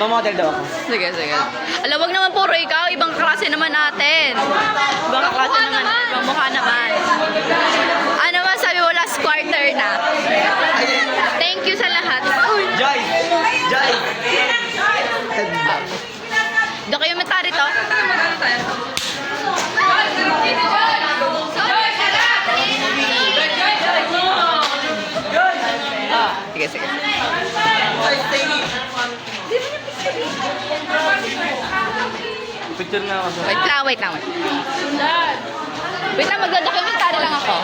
Mamodel daw ako. Sige, sige. Alam, wag naman puro ikaw. Ibang klase naman natin. Ibang klase naman. Ibang mukha naman. Ano man sabi mo, last quarter na. Thank you sa lahat. Uy. Joy! Joy! Documentary to. Sige, sige. Picture nga ako. Wait lang, wait lang. Wait lang, magda-documentary lang ako.